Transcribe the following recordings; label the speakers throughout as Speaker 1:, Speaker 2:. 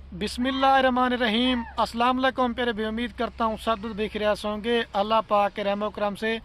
Speaker 1: बिस्मिल्लाहिर्रहमानिर्रहीम। अस्सलाम वालेकुम प्यारे भी, उम्मीद करता हूँ सब बेखियास होंगे अल्लाह पाक के रहम करम से।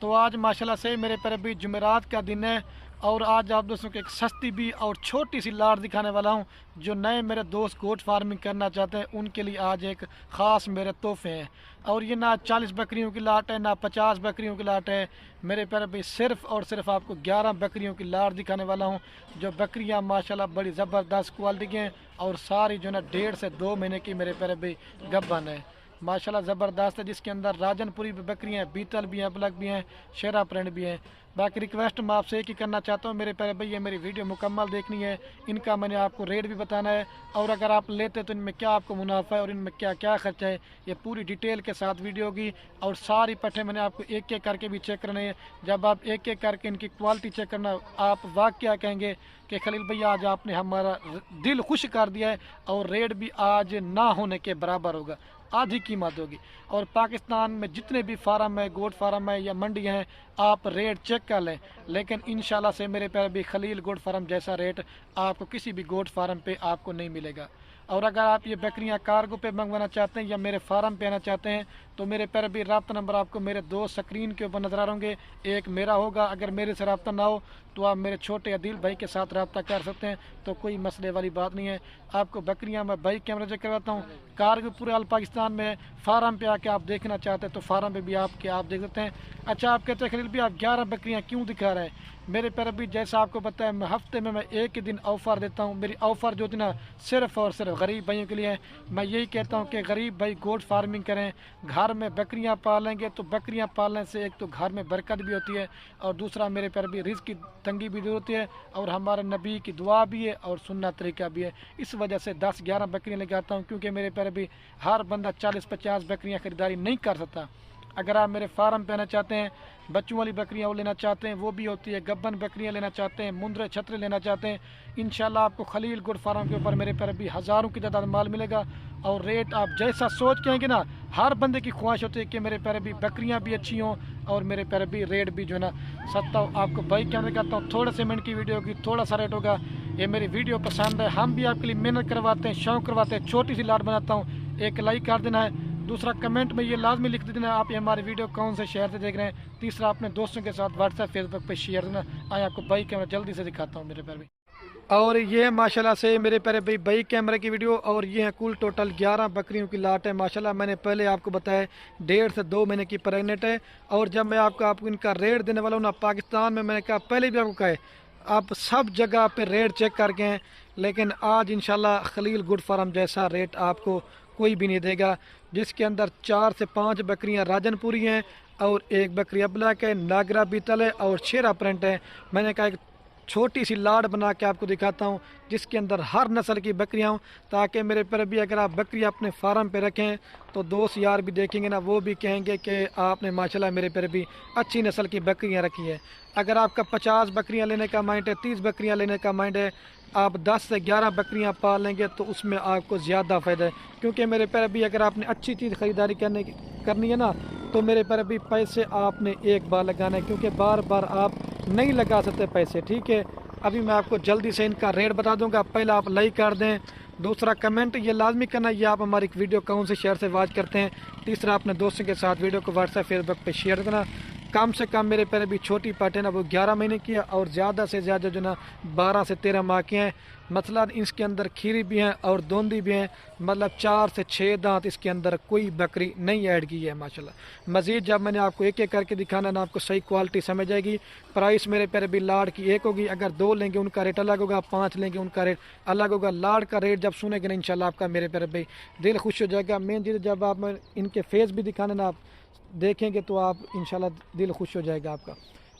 Speaker 1: तो आज माशाल्लाह से मेरे प्यारे भी जुमेरात का दिन है और आज आप दोस्तों को एक सस्ती भी और छोटी सी लाट दिखाने वाला हूँ। जो नए मेरे दोस्त गोट फार्मिंग करना चाहते हैं उनके लिए आज एक ख़ास मेरे तोहफे हैं। और ये ना 40 बकरियों की लाट है ना 50 बकरियों की लाट है मेरे प्यारे भाई, सिर्फ़ और सिर्फ आपको 11 बकरियों की लाट दिखाने वाला हूँ। जो बकरियाँ माशाल्लाह बड़ी ज़बरदस्त क्वालिटी की हैं और सारी जो है ना 1.5 से 2 महीने की मेरे प्यारे भाई गब्बन है। माशाल्लाह ज़बरदस्त है, जिसके अंदर राजनपुरी भी बकरियाँ हैं, बीतल भी हैं, ब्लैक भी हैं, शेरा प्रिंट भी हैं। बाकी रिक्वेस्ट मैं आपसे एक ही करना चाहता हूँ मेरे प्यारे भाई, ये मेरी वीडियो मुकम्मल देखनी है, इनका मैंने आपको रेट भी बताना है और अगर आप लेते तो इनमें क्या आपको मुनाफा है और इनमें क्या क्या खर्चा है, ये पूरी डिटेल के साथ वीडियो होगी। और सारी पट्टे मैंने आपको एक एक करके भी चेक करने हैं। जब आप एक एक करके इनकी क्वालिटी चेक करना, आप वाकया कहेंगे कि खलील भैया आज आपने हमारा दिल खुश कर दिया है और रेट भी आज ना होने के बराबर होगा, आधी कीमत होगी। और पाकिस्तान में जितने भी फार्म है, गोट फार्म है या मंडियाँ हैं, आप रेट चेक कर लें, लेकिन इंशाल्लाह से मेरे प्यारे भी खलील गोट फार्म जैसा रेट आपको किसी भी गोट फार्म पे आपको नहीं मिलेगा। और अगर आप ये बकरियां कार्गो पे मंगवाना चाहते हैं या मेरे फार्म पे आना चाहते हैं तो मेरे प्यारे भी रब्ता नंबर आपको मेरे 2 स्क्रीन के ऊपर नज़र आ होंगे। एक मेरा होगा, अगर मेरे से रब्ता ना हो तो आप मेरे छोटे अदील भाई के साथ रब्ता कर सकते हैं, तो कोई मसले वाली बात नहीं है। आपको बकरियां मैं भाई कैमरा चेक करवाता हूँ। कार्गो पूरे अल पाकिस्तान में फार्म पे आके आप देखना चाहते हैं तो फार्म पे भी आप देख सकते हैं। अच्छा, आप कहते हैं खलील भी आप 11 बकरियाँ क्यों दिखा रहे हैं? मेरे प्यारे भी जैसा आपको पता है, मैं हफ्ते में मैं एक ही दिन ऑफ़र देता हूँ। मेरी ऑफ़र जो थी ना सिर्फ़ और सिर्फ गरीब भाइयों के लिए है। मैं यही कहता हूँ कि गरीब भाई गोट फार्मिंग करें, घर में बकरियाँ पालेंगे तो बकरियाँ पालने से एक तो घर में बरकत भी होती है और दूसरा मेरे प्यारे भी रिज़्क़ की तंगी भी दूर होती है और हमारे नबी की दुआ भी है और सुन्नत तरीका भी है। इस वजह से 10-11 बकरियाँ लेके आता हूँ, क्योंकि मेरे प्यारे भी हर बंदा 40-50 बकरियाँ ख़रीदारी नहीं कर सकता। अगर आप मेरे फार्म पे आना चाहते हैं, बच्चों वाली बकरियां वो लेना चाहते हैं वो भी होती है, गब्बन बकरियां लेना चाहते हैं, मुंदरे छतरे लेना चाहते हैं, इंशाल्लाह आपको खलील गुड फार्म के ऊपर मेरे प्यारे भी हज़ारों की तादाद माल मिलेगा। और रेट आप जैसा सोच के आएंगे ना, हर बंदे की ख्वाहिश होती है कि मेरे प्यारे भी बकरियां भी अच्छी हों और मेरे प्यारे भी रेट भी जो है ना सस्ता हो। आपको भाई कैमरे कहता हूँ, थोड़े से मिनट की वीडियो होगी, थोड़ा सा रेट होगा। ये मेरी वीडियो पसंद है, हम भी आपके लिए मेहनत करवाते हैं, शौक़ करवाते हैं, छोटी सी लाट बनाता हूँ, एक लाइक कर देना है। दूसरा कमेंट में ये लाजमी लिख देना आप ये हमारी वीडियो कौन से शहर से देख रहे हैं। तीसरा अपने दोस्तों के साथ व्हाट्सएप फेसबुक पे शेयर देना। आए आपको बाई कैमरा जल्दी से दिखाता हूँ मेरे प्यारे भाई। और ये है माशाल्लाह से मेरे प्यारे भाई बाई कैमरे की वीडियो। और ये है कुल टोटल 11 बकरियों की लाट है माशाल्लाह। मैंने पहले आपको बताया 1.5 से 2 महीने की प्रेगनेंट है। और जब मैं आपको इनका रेट देने वाला हूँ ना, पाकिस्तान में मैंने कहा पहले भी आपको कहा है, आप सब जगह पे रेट चेक करके हैं, लेकिन आज इंशाल्लाह खलील गुड फार्म जैसा रेट आपको कोई भी नहीं देगा, जिसके अंदर 4 से 5 बकरियां राजनपुरी हैं और एक बकरी ब्लैक है, नागरा बीतल है और शेरा प्रिंट है। मैंने कहा एक छोटी सी लाड़ बना के आपको दिखाता हूँ जिसके अंदर हर नस्ल की बकरियाँ हों, ताकि मेरे पर भी अगर आप बकरियाँ अपने फार्म पे रखें तो दोस्त यार भी देखेंगे ना, वो भी कहेंगे कि आपने माशाल्लाह मेरे पर भी अच्छी नस्ल की बकरियाँ रखी है। अगर आपका 50 बकरियाँ लेने का माइंड है, 30 बकरियाँ लेने का माइंड है, आप 10 से 11 बकरियाँ पाल लेंगे तो उसमें आपको ज़्यादा फ़ायदा है। क्योंकि मेरे पर भी अगर आपने अच्छी चीज़ ख़रीदारी करनी है ना, तो मेरे पर भी पैसे आपने एक बार लगाना है, क्योंकि बार बार आप नहीं लगा सकते पैसे। ठीक है, अभी मैं आपको जल्दी से इनका रेट बता दूंगा। पहले आप लाइक कर दें, दूसरा कमेंट ये लाजमी करना ये आप हमारी वीडियो कौन से शहर से वाच करते हैं, तीसरा अपने दोस्तों के साथ वीडियो को व्हाट्सएप फेसबुक पे शेयर करना। कम से कम मेरे पहले भी छोटी पार्टी ना वो 11 महीने की है और ज़्यादा से ज़्यादा जो ना 12 से 13 माह की हैं। मतलब इसके अंदर खीरी भी हैं और दोंदी भी हैं, मतलब 4 से 6 दांत इसके अंदर कोई बकरी नहीं ऐड की है माशाल्लाह। मज़ीद जब मैंने आपको एक एक करके दिखाना ना, आपको सही क्वालिटी समझ आएगी। प्राइस मेरे प्यारे भी लाड़ की एक होगी, अगर 2 लेंगे उनका रेट अलग होगा, 5 लेंगे उनका रेट अलग होगा। लाड़ का रेट जब सुनेंगे ना इंशाल्लाह आपका मेरे प्यारे भाई दिल खुश हो जाएगा। मेन चीज़ जब आप इनके फेस भी दिखाने ना आप देखेंगे तो आप इंशाल्लाह दिल खुश हो जाएगा आपका।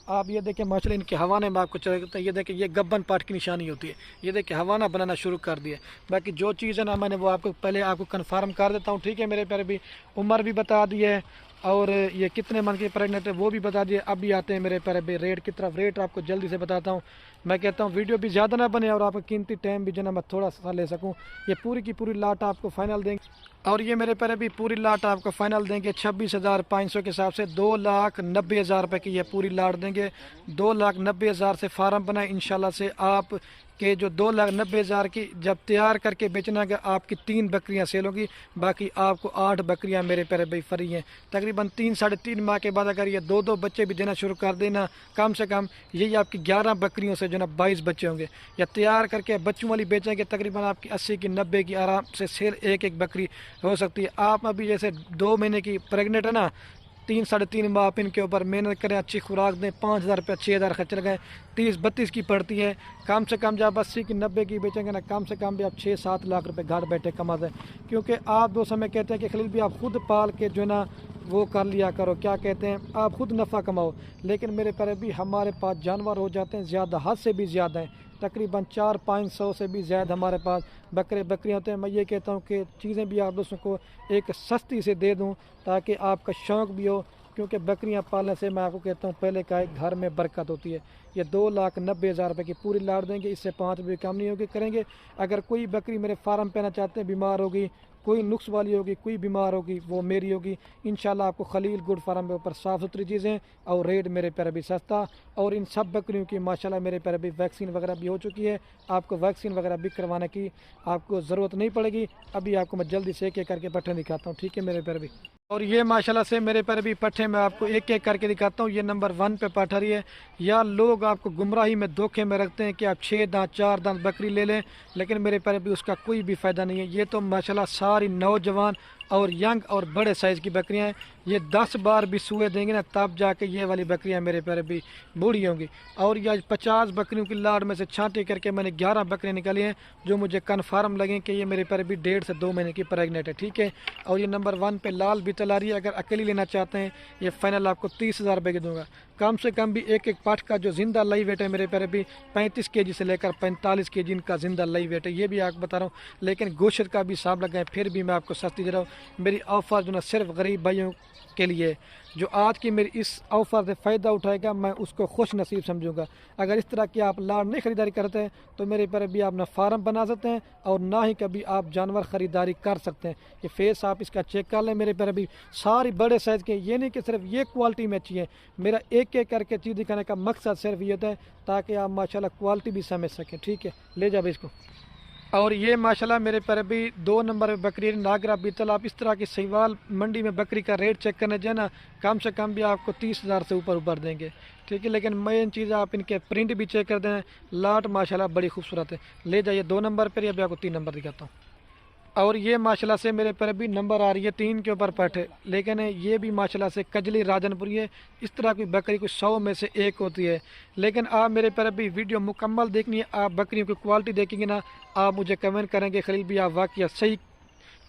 Speaker 1: आप ये देखें माशाल्लाह इनके हवाने में आपको चलता है, ये देखें ये गब्बन पार्ट की निशानी होती है, ये देखें हवाना बनाना शुरू कर दिया। बाकी जो चीज़ है ना मैंने वो आपको पहले आपको कन्फर्म कर देता हूँ। ठीक है मेरे प्यारे भी, उम्र भी बता दी है और ये कितने मंथ की प्रेगनेंट है वो भी बता दिए। अभी आते हैं मेरे प्यारे भाई रेट की तरफ। रेट आपको जल्दी से बताता हूँ। मैं कहता हूँ वीडियो भी ज़्यादा ना बने और आपका कीमती टाइम भी जो ना मैं थोड़ा सा ले सकूँ। ये पूरी की पूरी लाट आपको फाइनल देंगे और ये मेरे पर अभी पूरी लाट आपको फाइनल देंगे 26,500 के हिसाब से 2,90,000 रुपये की ये पूरी लाट देंगे। 2,90,000 से फार्म बनाए इंशाल्लाह से आप के जो 2,90,000 की जब तैयार करके बेचना है आपकी 3 बकरियां सेल होगी, बाकी आपको 8 बकरियां मेरे पैर भाई फ्री हैं। तकरीबन 3-3.5 माह के बाद अगर ये 2-2 बच्चे भी देना शुरू कर देना, कम से कम यही आपकी 11 बकरियों से जो ना 22 बच्चे होंगे। या तैयार करके बच्चों वाली बेचेंगे तकरीबन आपकी 80 की 90 की आराम से सेल एक बकरी हो सकती है। आप अभी जैसे 2 महीने की प्रेगनेंट है ना, 3-3.5 माह आप इनके ऊपर मेहनत करें, अच्छी खुराक दें, 5,000 रुपये 6,000 खर्च लगाएं, 30-32 की पड़ती है। कम से कम जब 80 की 90 की बेचेंगे ना, कम से कम भी आप 6-7 लाख रुपए घर बैठे कमाते हैं। क्योंकि आप दो समय कहते हैं कि खलील भी आप खुद पाल के जो ना वो कर लिया करो, क्या कहते हैं, आप खुद नफ़ा कमाओ। लेकिन मेरे पर भी हमारे पास जानवर हो जाते हैं ज़्यादा, हद से भी ज़्यादा हैं, तकरीबन 400-500 से भी ज़्यादा हमारे पास बकरियाँ होते हैं। मैं ये कहता हूँ कि चीज़ें भी आप दोस्तों को एक सस्ती से दे दूँ ताकि आपका शौक़ भी हो, क्योंकि बकरियां पालने से मैं आपको कहता हूँ पहले का एक घर में बरकत होती है। ये 2,90,000 रुपये की पूरी लाट देंगे, इससे 5 भी कम नहीं होगी करेंगे। अगर कोई बकरी मेरे फार्म पे ना चाहते हैं, बीमार होगी, कोई नुक्स वाली होगी, कोई बीमार होगी, वो मेरी होगी। इंशाल्लाह आपको खलील गुड फार्म के ऊपर साफ़ सुथरी चीज़ें और रेट मेरे पैर भी सस्ता। और इन सब बकरियों की माशाल्लाह मेरे पैर भी वैक्सीन वगैरह भी हो चुकी है, आपको वैक्सीन वगैरह भी करवाने की आपको ज़रूरत नहीं पड़ेगी। अभी आपको मैं जल्दी से एक करके पट्ठे दिखाता हूँ, ठीक है मेरे पैर भी। और ये माशाल्लाह से मेरे पर भी पट्ठे मैं आपको एक करके दिखाता हूँ। ये नंबर 1 पे पट्ठा रही है। या लोग आपको गुमराही में धोखे में रखते हैं कि आप 6 दांत 4 दांत बकरी ले लें, लेकिन मेरे पर भी उसका कोई भी फ़ायदा नहीं है। ये तो माशाल्लाह सारी नौजवान और यंग और बड़े साइज़ की बकरियां हैं। ये 10 बार भी सूए देंगे ना, तब जाके ये वाली बकरियां मेरे पर भी बूढ़ी होंगी। और ये 50 बकरियों की लाड़ में से छांटे करके मैंने 11 बकरियां निकाली हैं जो मुझे कन्फर्म लगे कि ये मेरे पर भी 1.5 से 2 महीने की प्रेगनेंट है, ठीक है। और ये नंबर 1 पे लाल भी चला रही है। अगर अकेली लेना चाहते हैं, ये फाइनल आपको 30,000 रुपये की दूंगा। कम से कम भी एक पाठ का जो जिंदा लाई वेट है मेरे पर भी 35 kg से लेकर 45 kg इनका जिंदा लाई वेट है, ये भी आपको बता रहा हूँ। लेकिन गोश्त का भी हिसाब लगाएं, फिर भी मैं आपको सस्ती दे रहा हूँ। मेरी ऑफ़र जो ना सिर्फ गरीब भाइयों के लिए, जो आज की मेरी इस ऑफ़र से फ़ायदा उठाएगा मैं उसको खुश नसीब समझूंगा। अगर इस तरह की आप लाड़ नहीं ख़रीदारी करते हैं तो मेरे पर भी आप ना फार्म बना सकते हैं और ना ही कभी आप जानवर ख़रीदारी कर सकते हैं। ये फेस आप इसका चेक कर लें, मेरे पर भी सारी बड़े साइज़ के, ये नहीं कि सिर्फ ये क्वालिटी में अच्छी है। मेरा एक करके चीज़ दिखाने का मकसद सिर्फ ये होता है ताकि आप माशाल्लाह क्वालिटी भी समझ सकें, ठीक है। ले जाओ इसको। और ये माशाल्लाह मेरे पर भी 2 नंबर बकरी नागरा बीतल। आप इस तरह की सहीवाल मंडी में बकरी का रेट चेक करने जाए ना, कम से कम भी आपको 30,000 से ऊपर देंगे, ठीक है। लेकिन मेन चीज़ आप इनके प्रिंट भी चेक कर दें, लाट माशाल्लाह बड़ी खूबसूरत है। ले जाइए 2 नंबर पर, अभी आपको 3 नंबर दिखाता हूँ। और ये माशाल्लाह से मेरे पर भी नंबर आ रही है 3 के ऊपर पट्टे, लेकिन ये भी माशाल्लाह से कजली राजनपुरी है। इस तरह की बकरी कुछ 100 में से एक होती है। लेकिन आप मेरे पर भी वीडियो मुकम्मल देखनी है, आप बकरियों की क्वालिटी देखेंगे ना, आप मुझे कमेंट करेंगे खलील भी आप वाकई सही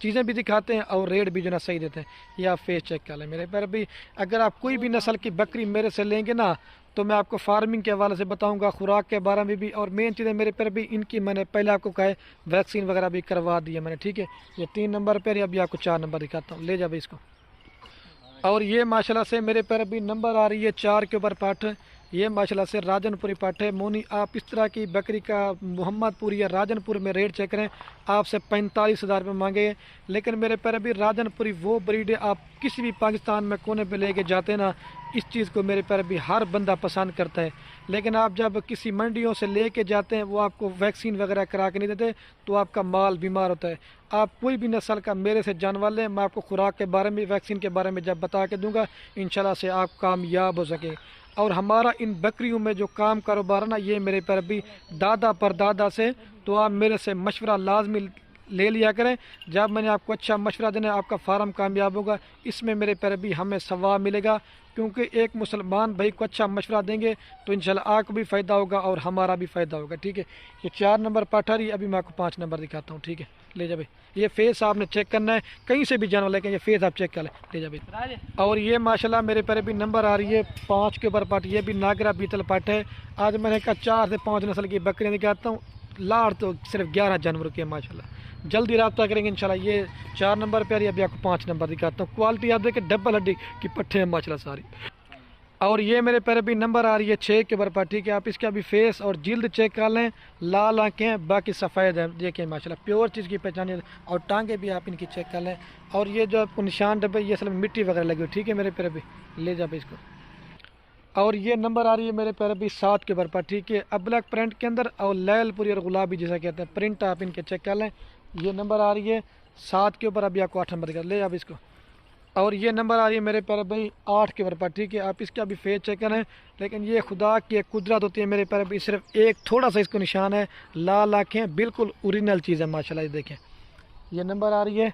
Speaker 1: चीज़ें भी दिखाते हैं और रेट भी जो ना सही देते हैं। ये आप फेस चेक कर लें मेरे पर भी। अगर आप कोई भी नस्ल की बकरी मेरे से लेंगे ना, तो मैं आपको फार्मिंग के हवाले से बताऊंगा, खुराक के बारे में भी, और मेन चीज़ें मेरे पर भी इनकी मैंने पहले आपको कहा है वैक्सीन वगैरह भी करवा दी है मैंने, ठीक है। ये 3 नंबर पर, अभी आपको 4 नंबर दिखाता हूँ। ले जाओ इसको। और ये माशाल्लाह से मेरे पर भी नंबर आ रही है 4 के ऊपर पाठ। ये माशाल्लाह से राजनपुरी पाठ है मोनी। आप इस तरह की बकरी का मोहम्मदपुरी या राजनपुर में रेट चेक करें, आपसे 45,000 रुपये मांगे। लेकिन मेरे पर भी राजनपुरी वो ब्रीड है, आप किसी भी पाकिस्तान में कोने पे लेके जाते हैं ना, इस चीज़ को मेरे पर भी हर बंदा पसंद करता है। लेकिन आप जब किसी मंडियों से लेके जाते हैं, वो आपको वैक्सीन वगैरह करा के नहीं देते, तो आपका माल बीमार होता है। आप कोई भी नस्ल का मेरे से जानवर लें, मैं आपको खुराक के बारे में, वैक्सीन के बारे में जब बता के दूंगा, इंशाल्लाह से आप कामयाब हो सके। और हमारा इन बकरियों में जो काम कारोबार है ना, ये मेरे पर भी दादा परदादा से, तो आप मेरे से मशवरा लाजमी ले लिया करें। जब मैंने आपको अच्छा मशवरा देना, आपका फार्म कामयाब होगा, इसमें मेरे पर भी हमें सवाब मिलेगा। क्योंकि एक मुसलमान भाई को अच्छा मशवरा देंगे तो इंशाल्लाह आपको भी फ़ायदा होगा और हमारा भी फ़ायदा होगा, ठीक है। ये 4 नंबर पठारी, अभी मैं आपको 5 नंबर दिखाता हूँ, ठीक है। ले जा भाई, ये फेस आपने चेक करना है, कहीं से भी जानवर लेकिन ये फेस आप चेक कर लें। ले जा भाई। और ये माशाल्लाह मेरे पर भी नंबर आ रही है 5 के ऊपर पाठ। ये भी नागरा बीतल पाठ है। आज मैंने कहा 4 से 5 नस्ल की बकरियाँ दिखाता हूँ, लाड़ तो सिर्फ 11 जानवरों की है माशाल्लाह। जल्दी रब्ता करेंगे इंशाल्लाह। ये 4 नंबर पर, अभी आपको 5 नंबर दिखाता हूँ। क्वालिटी आप देखें, डबल हड्डी की पट्ठे हैं माशाल्लाह सारी। اور یہ میرے پیارے بھی نمبر آ رہی ہے 6 کے برپا، ٹھیک ہے. آپ اس کا بھی فیس اور جلد چیک کر لیں، لال آنکھیں ہیں، باقی سفید ہیں، دیکھیں ماشاءاللہ پیور چیز کی پہچان ہے. اور ٹانگیں بھی آپ ان کی چیک کر لیں. اور یہ جو آپ کو نشان ڈبے یہ اصل میں مٹی وغیرہ لگی ہوئی، ٹھیک ہے میرے پیارے بھی، لے جا اس کو. اور یہ نمبر آ رہی ہے میرے پیارے بھی 7 کے برپا، ٹھیک ہے. ابلک پرنٹ کے اندر اور لیل پوری اور گلابی جیسا کہتے ہیں پرنٹ، آپ ان کے چیک کر لیں. یہ نمبر آ رہی ہے 7 کے اوپر، ابھی آپ کو 8 نمبر کا لے آپ اس کو. اور یہ نمبر آ رہی ہے میرے پیارے بھائی 8 کے برپا، ٹھیک ہے. آپ اس کا بھی فیس چیک کریں. لیکن یہ خدا کی ایک قدرت ہوتی ہے میرے پیارے بھائی، صرف ایک تھوڑا سا اس کو نشان ہے، لال آنکھیں، بالکل اوریجنل چیز ہے ماشاءاللہ. یہ دیکھیں یہ نمبر آ رہی ہے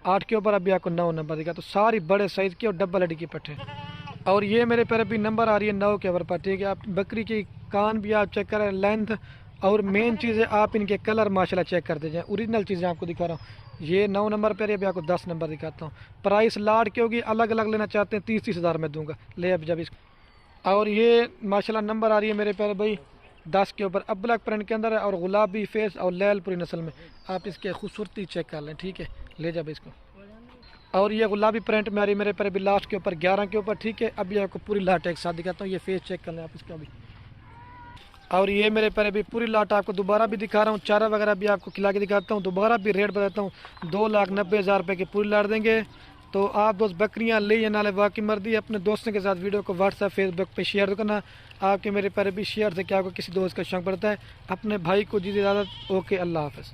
Speaker 1: 8 کے اوپر، ابھی آپ کو 9 نمبر دکھا. تو ساری بڑے سائز کی اور ڈبل ہڈی کی پٹھے. اور یہ میرے پیارے بھی نمبر آ رہی ہے 9 کے برپا، ٹھیک ہے. آپ بکری کی کان بھی آپ چیک کریں، لینتھ، اور مین چیز ہے آپ ان کے کلر ماشاءاللہ چیک کر دیجیے. اوریجنل چیزیں آپ کو دکھا رہا ہوں. یہ 9 نمبر پہ ابھی آپ کو 10 نمبر دکھاتا ہوں. پرائس لاٹ کی ہوگی، الگ الگ لینا چاہتے ہیں 30 ہزار میں دوں گا، لے اب جب اس کو. اور یہ ماشاءاللہ نمبر آ رہی ہے میرے پیارے بھائی 10 کے اوپر، ابلک پرنٹ کے اندر ہے اور گلابی فیس اور لیل پوری نسل میں. آپ اس کے خوبصورتی چیک کر لیں، ٹھیک ہے. لے جب اس کو. اور یہ گلابی پرنٹ میں آ رہی ہے میرے پیارے بھی لاسٹ کے اوپر 11 کے اوپر، ٹھیک ہے. ابھی آپ کو پوری لاٹ ایک ساتھ دکھاتا ہوں. یہ فیس چیک کر لیں آپ اس کا بھی. اور یہ میرے پیارے بھی پوری لاٹ آپ کو دوبارہ بھی دکھا رہا ہوں، چارہ وغیرہ بھی آپ کو کھلا کے دکھاتا ہوں. دوبارہ بھی ریٹ بتاتا ہوں، 2,90,000 روپے کی پوری لاٹ دیں گے. تو آپ دوست بکریاں لے یا نہ لے، واقعی مرضی. اپنے دوستوں کے ساتھ ویڈیو کو واٹس ایپ فیس بک پہ شیئر کرنا. آپ کے میرے پیارے بھی شیئر سے کیا کو کسی دوست کا شوق پڑتا ہے. اپنے بھائی کو جی اجازت. اوکے، اللہ حافظ.